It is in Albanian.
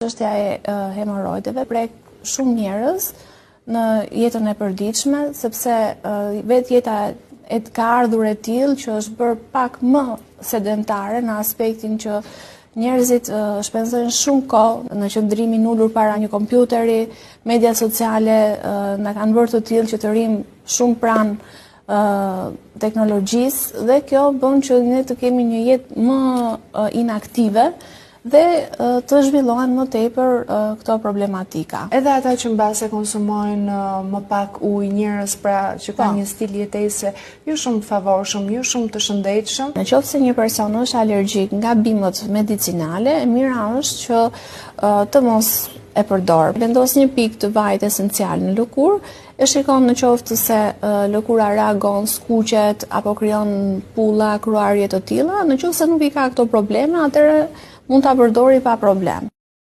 Çështja e hemoroideve prek shumë njerëz në jetën e përditshme, sepse vetë jeta ka ardhur e tillë që është bërë pak më sedentare në aspektin që njerëzit shpenzojnë shumë kohë në qëndrimin ulur para një kompjuteri, media sociale na kanë bërë të tillë që të rrim shumë pranë teknologjisë dhe kjo bën që ne të kemi një jetë më inaktive dhe të zhvillohen më tepër këto problematika. Edhe ata që mbase konsumojnë më pak ujë, njerëz pra që kanë një stil jetese jo shumë të favorshëm, jo shumë të shëndetshëm. Në qoftë se një person është alergjik nga bimët medicinale, e mira është që të mos e përdor. Vendos një pikë të vajit esencial në lëkurë, e shikon në qoftë se lëkura reagon, skuqet apo krijon pulla, kruarje të tilla, në qoftë se nuk i ka këto probleme, atëherë mund ta përdori pa problem.